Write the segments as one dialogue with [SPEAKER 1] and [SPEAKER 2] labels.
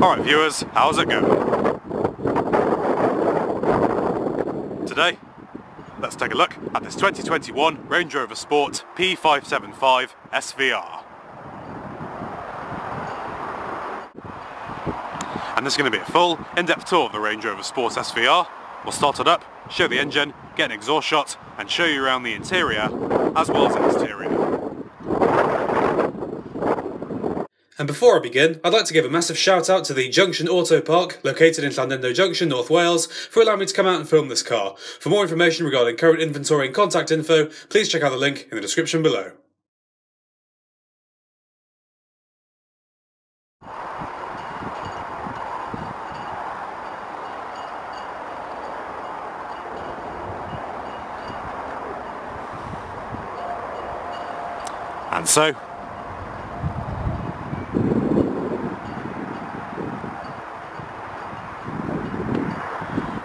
[SPEAKER 1] Alright viewers, how's it going? Today, let's take a look at this 2021 Range Rover Sport P575 SVR. And this is going to be a full, in-depth tour of the Range Rover Sport SVR. We'll start it up, show the engine, get an exhaust shot, and show you around the interior, as well as the exterior.
[SPEAKER 2] And before I begin, I'd like to give a massive shout out to the Junction Auto Park, located in Llandudno Junction, North Wales, for allowing me to come out and film this car. For more information regarding current inventory and contact info, please check out the link in the description below.
[SPEAKER 1] And so,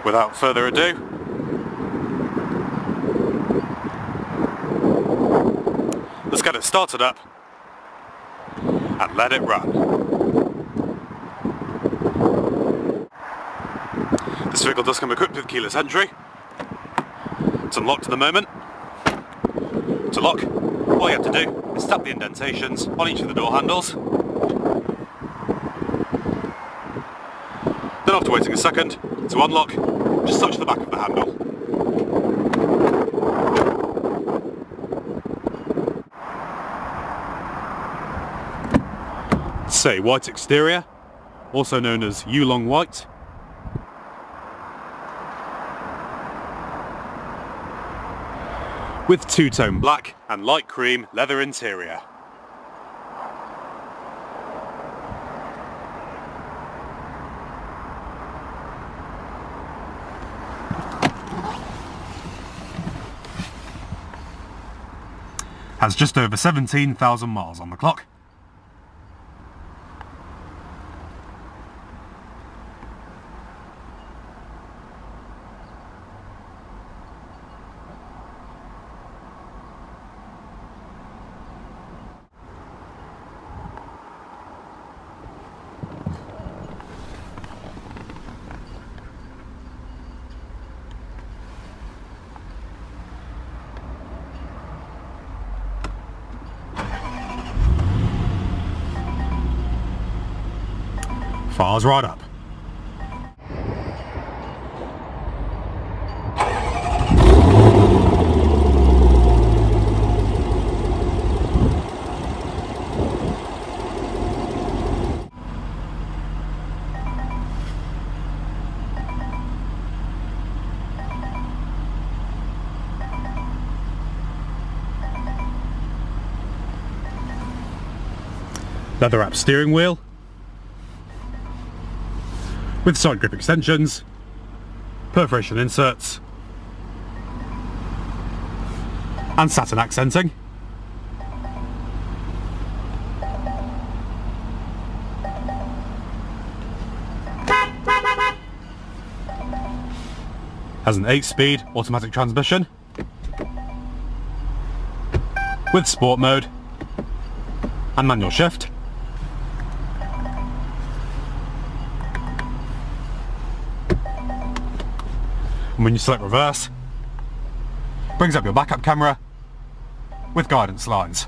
[SPEAKER 1] without further ado, let's get it started up and let it run. This vehicle does come equipped with keyless entry. It's unlocked at the moment. To lock, all you have to do is tap the indentations on each of the door handles. Then after waiting a second, to unlock, just touch the back of the handle. It's a white exterior, also known as Yulong white. With two-tone black and light cream leather interior. Has just over 17,000 miles on the clock. Fires right up. Leather wrap steering wheel with side grip extensions, perforation inserts, and satin accenting. Has an 8-speed automatic transmission with sport mode and manual shift. And when you select reverse, brings up your backup camera with guidance lines.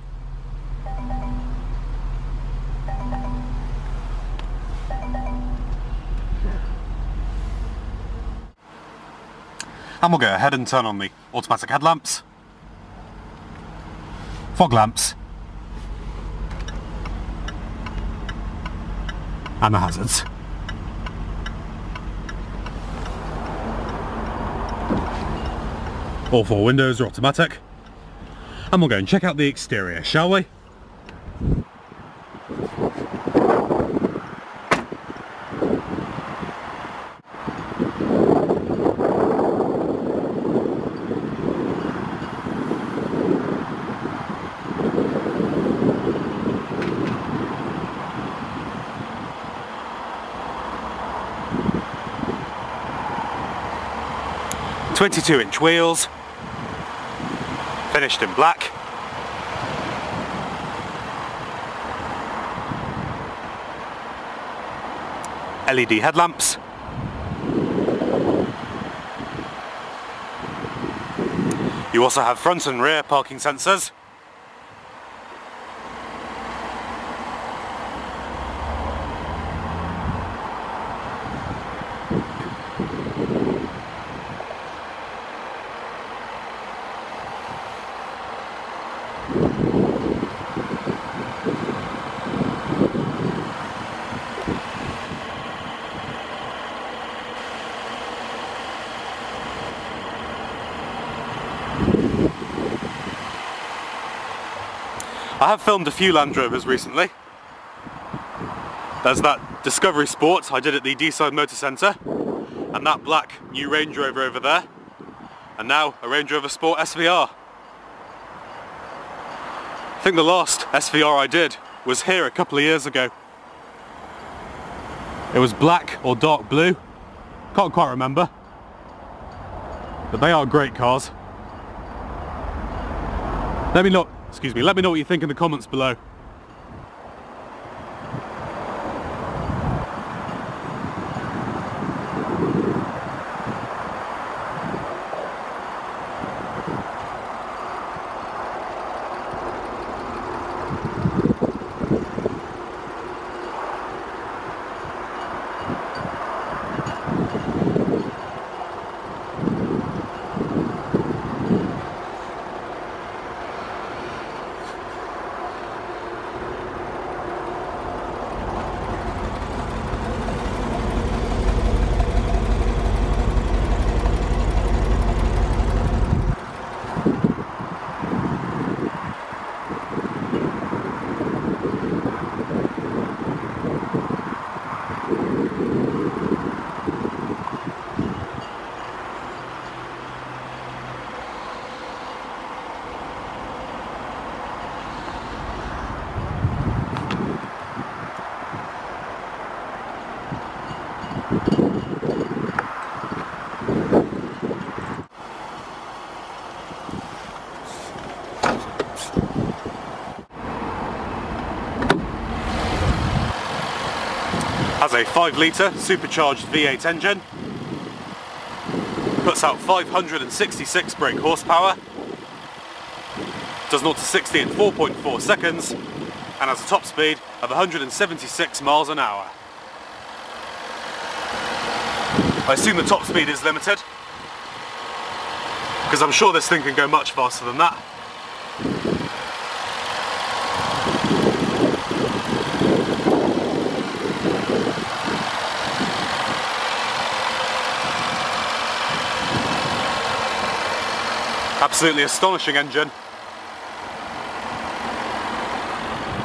[SPEAKER 1] And we'll go ahead and turn on the automatic headlamps, fog lamps, and the hazards. All 4 windows are automatic, and we'll go and check out the exterior, shall we? .22-inch wheels, finished in black. LED headlamps, you also have front and rear parking sensors, I have filmed a few Land Rovers recently. There's that Discovery Sport I did at the Deeside Motor Centre, and that black new Range Rover over there, and now a Range Rover Sport SVR. I think the last SVR I did was here a couple of years ago. It was black or dark blue, can't quite remember, but they are great cars. Let me know what you think in the comments below. Has a 5-litre supercharged V8 engine, puts out 566 brake horsepower, does 0 to 60 in 4.4 seconds, and has a top speed of 176 miles an hour. I assume the top speed is limited, because I'm sure this thing can go much faster than that. Absolutely astonishing engine.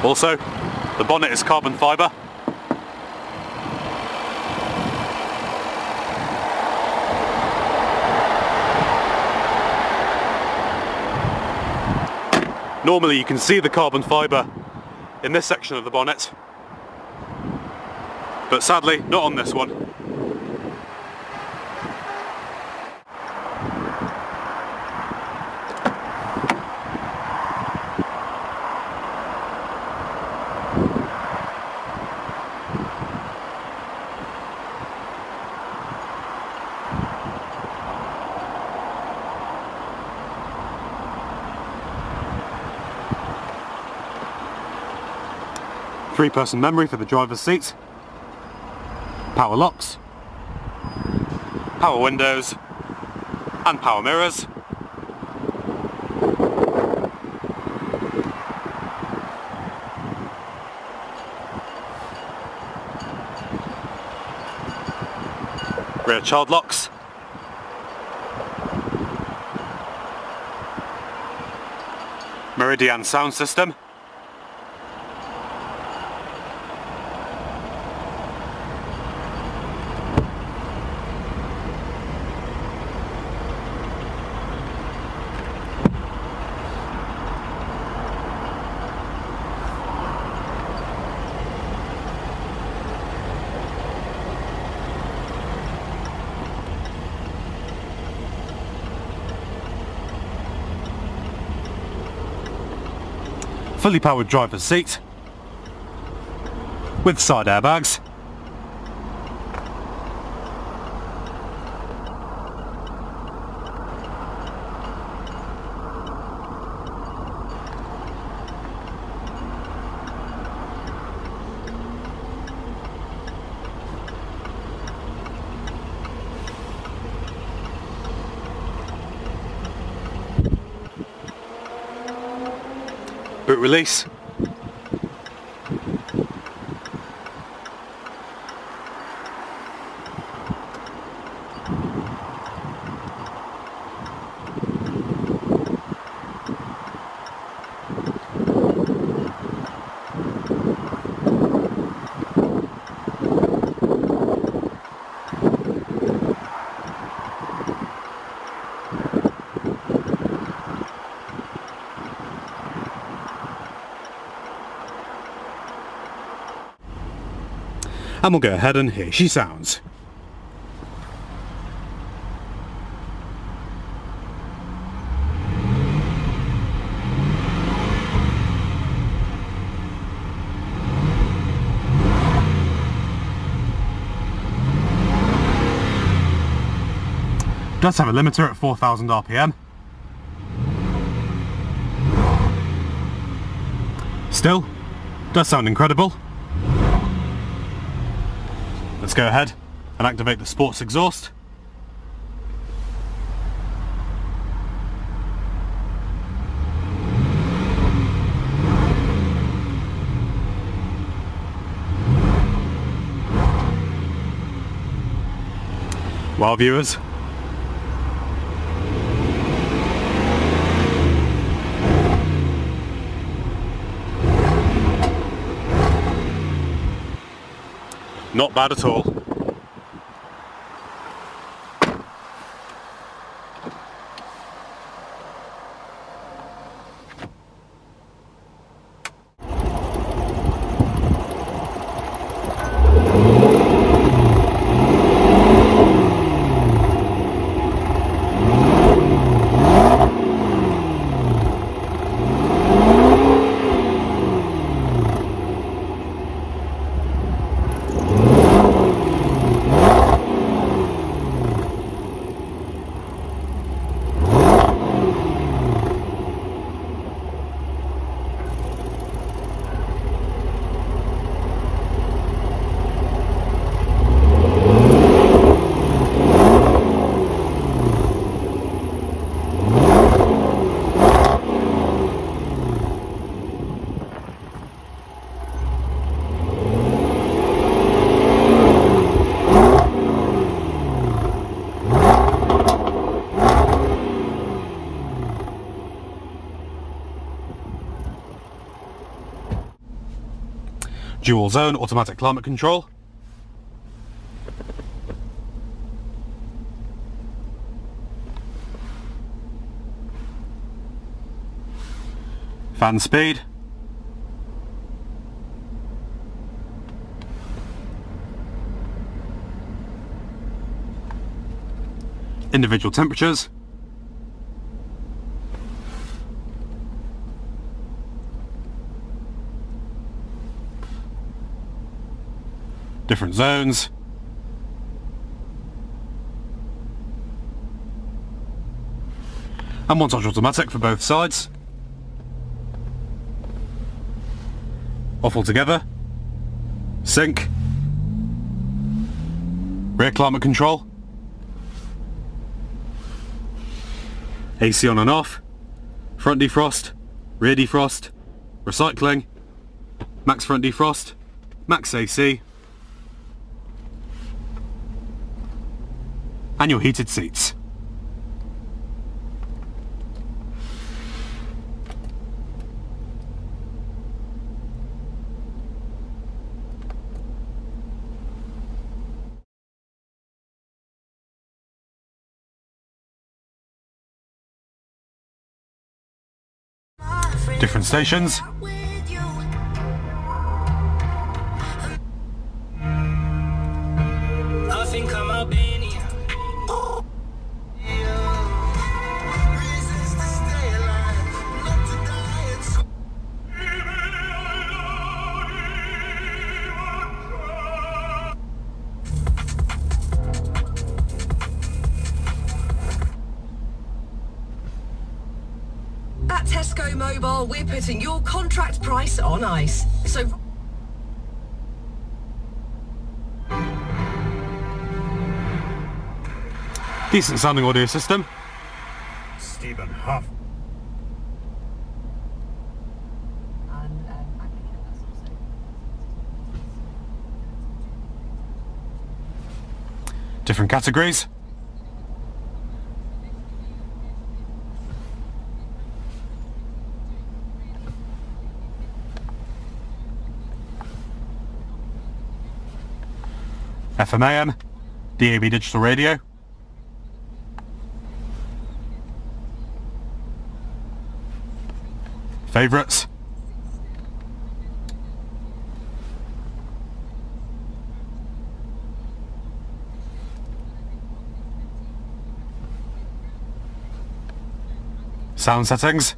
[SPEAKER 1] Also, the bonnet is carbon fibre. Normally you can see the carbon fibre in this section of the bonnet, but sadly not on this one. Three-person memory for the driver's seat, power locks, power windows, and power mirrors. Rear child locks. Meridian sound system. Fully powered driver's seat with side airbags. Boot release. And we'll go ahead and here she sounds. Does have a limiter at 4,000 RPM. Still, does sound incredible. Let's go ahead and activate the sports exhaust. Well, viewers, not bad at all. Dual zone automatic climate control. Fan speed. Individual temperatures. Different zones. And one touch automatic for both sides. Off altogether. Sync. Rear climate control. AC on and off. Front defrost. Rear defrost. Recycling. Max front defrost. Max AC. And your heated seats. Different stations.
[SPEAKER 3] At Tesco Mobile, we're putting your contract price on ice. So
[SPEAKER 1] Decent sounding audio system.
[SPEAKER 4] Stephen Huff.
[SPEAKER 1] Different categories. FM AM, DAB digital radio. Favourites. Sound settings.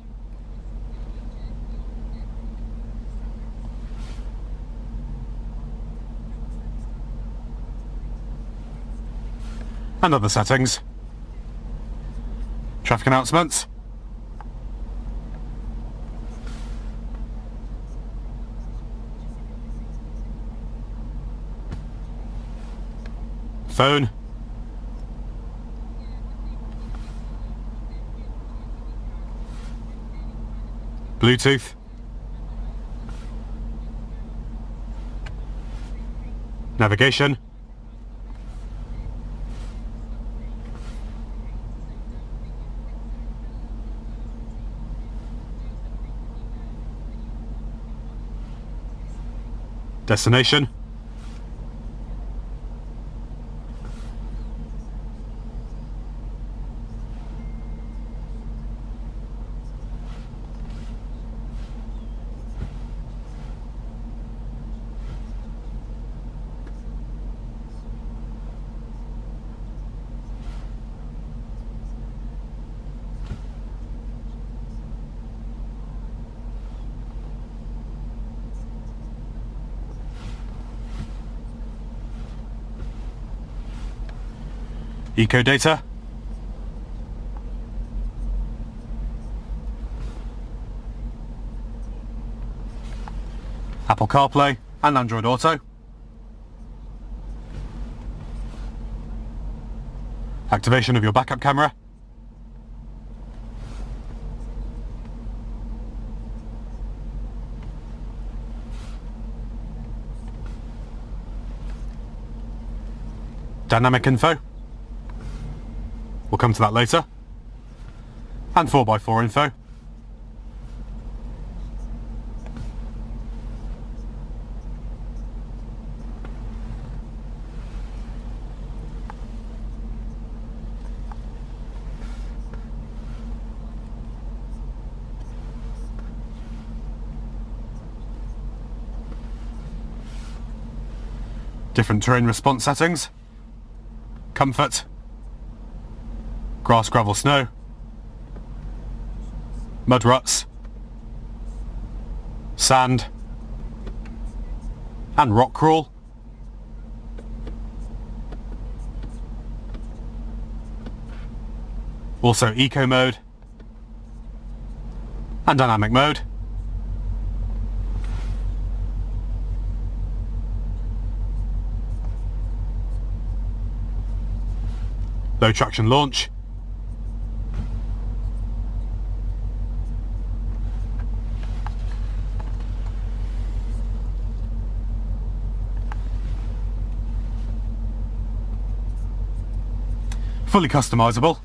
[SPEAKER 1] And other settings. Traffic announcements. Phone. Bluetooth. Navigation. Destination. Eco data. Apple CarPlay and Android Auto. Activation of your backup camera. Dynamic info. We'll come to that later. And 4x4 info. Different terrain response settings. Comfort. Grass, gravel, snow. Mud ruts. Sand. And rock crawl. Also eco mode. And dynamic mode. Low traction launch. Fully customizable.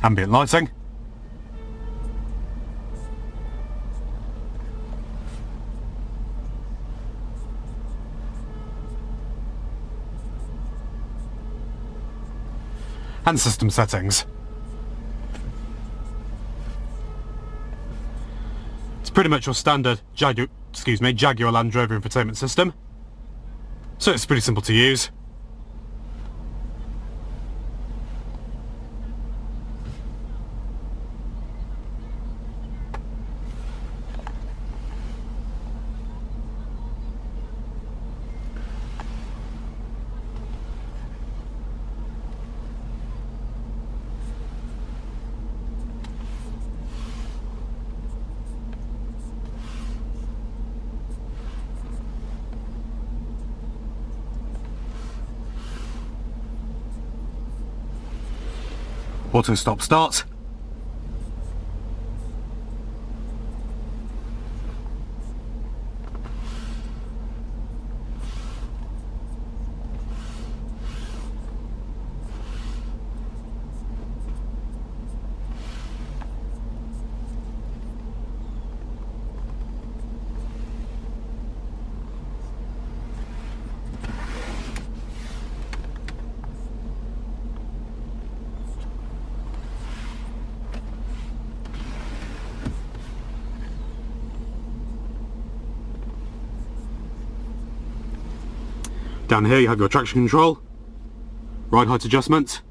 [SPEAKER 1] Ambient lighting. And system settings. It's pretty much your standard Jaguar Land Rover infotainment system. So it's pretty simple to use. Auto stop start. Down here you have your traction control, ride height adjustment,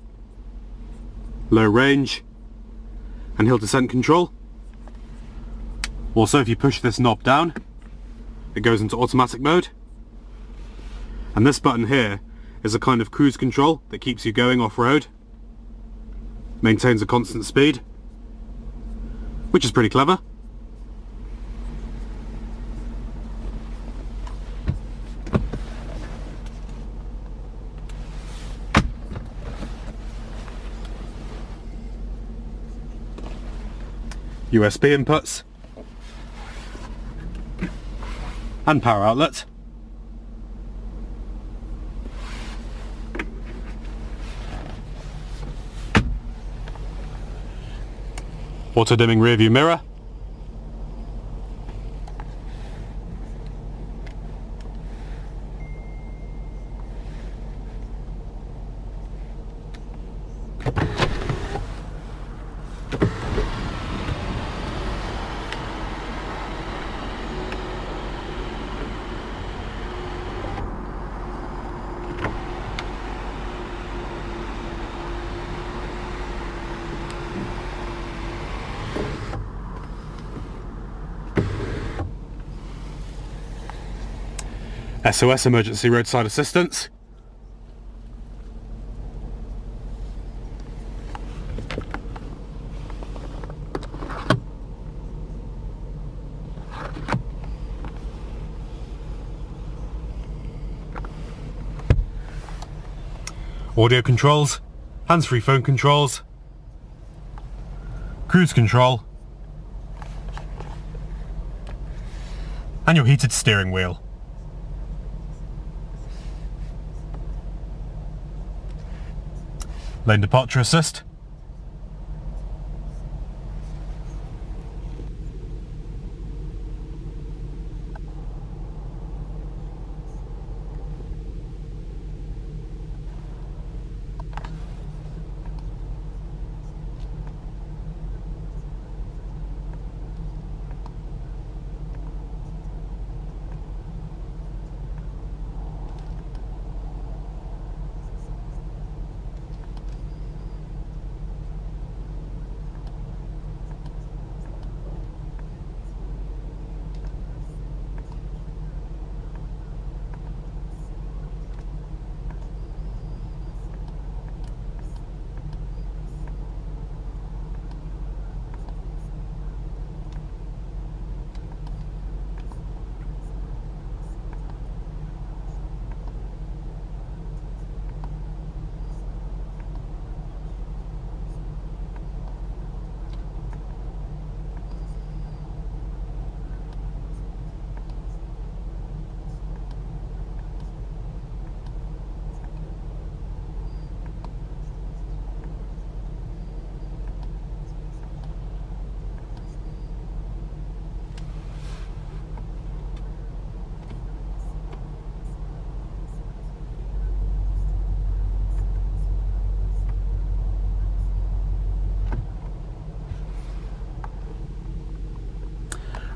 [SPEAKER 1] low range and hill descent control. Also, if you push this knob down, it goes into automatic mode. And this button here is a kind of cruise control that keeps you going off-road, maintains a constant speed, which is pretty clever. USB inputs and power outlet. Auto dimming rear view mirror. SOS emergency roadside assistance. Audio controls, hands-free phone controls, cruise control, and your heated steering wheel. Lane departure assist.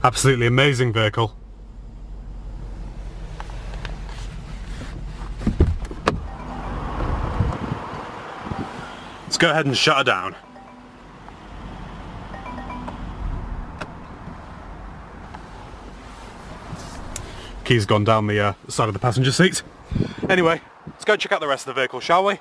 [SPEAKER 1] Absolutely amazing vehicle. Let's go ahead and shut her down. Key's gone down the side of the passenger seat. Anyway, let's go check out the rest of the vehicle, shall we?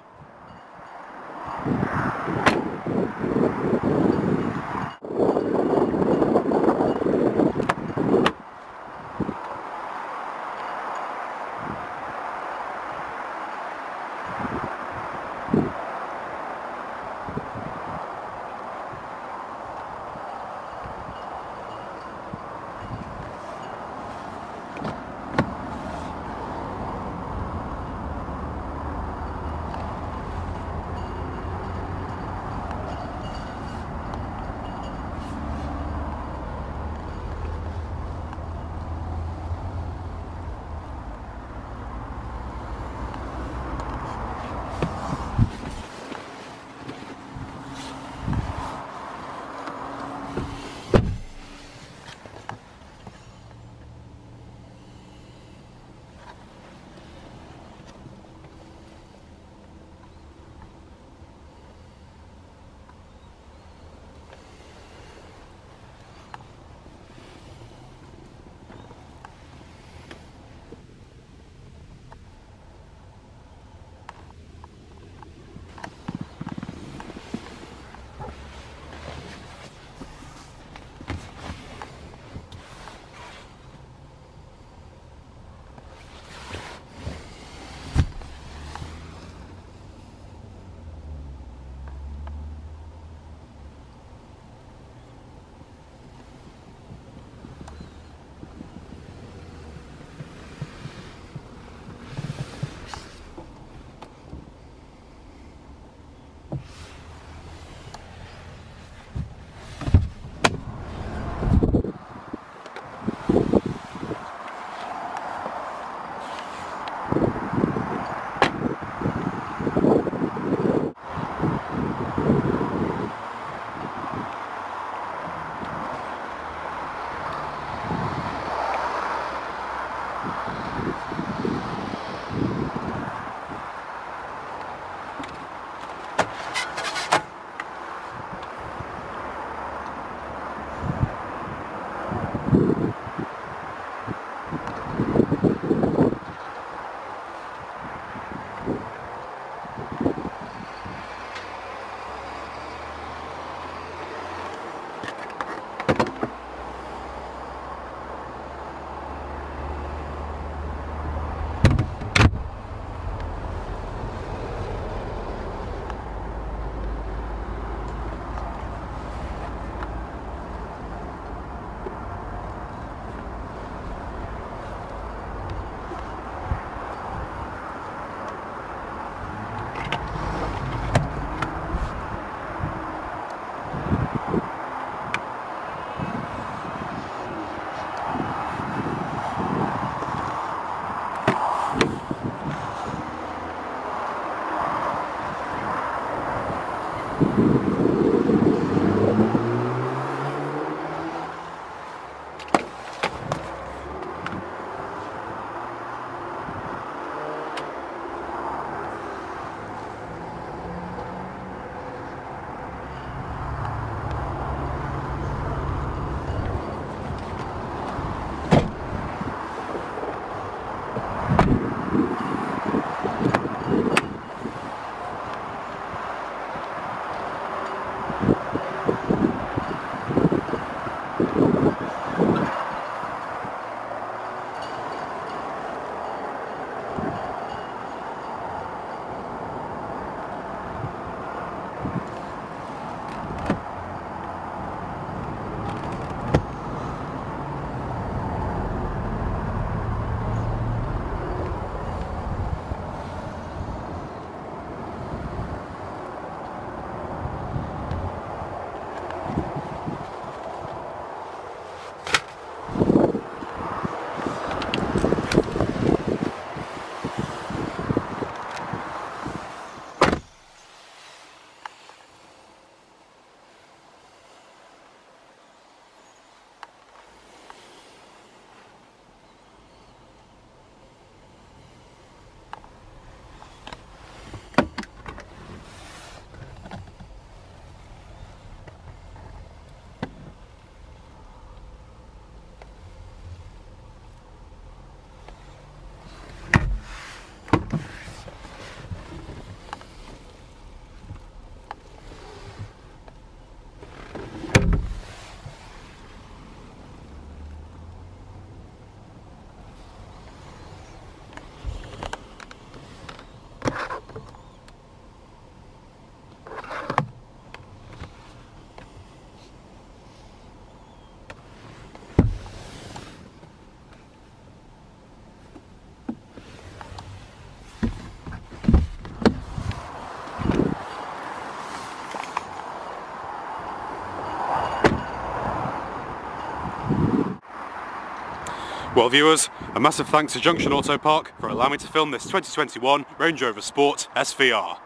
[SPEAKER 1] Well viewers, a massive thanks to Junction Auto Park for allowing me to film this 2021 Range Rover Sport SVR.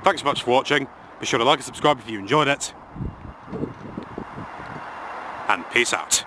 [SPEAKER 1] Thanks so much for watching, be sure to like and subscribe if you enjoyed it, and peace out.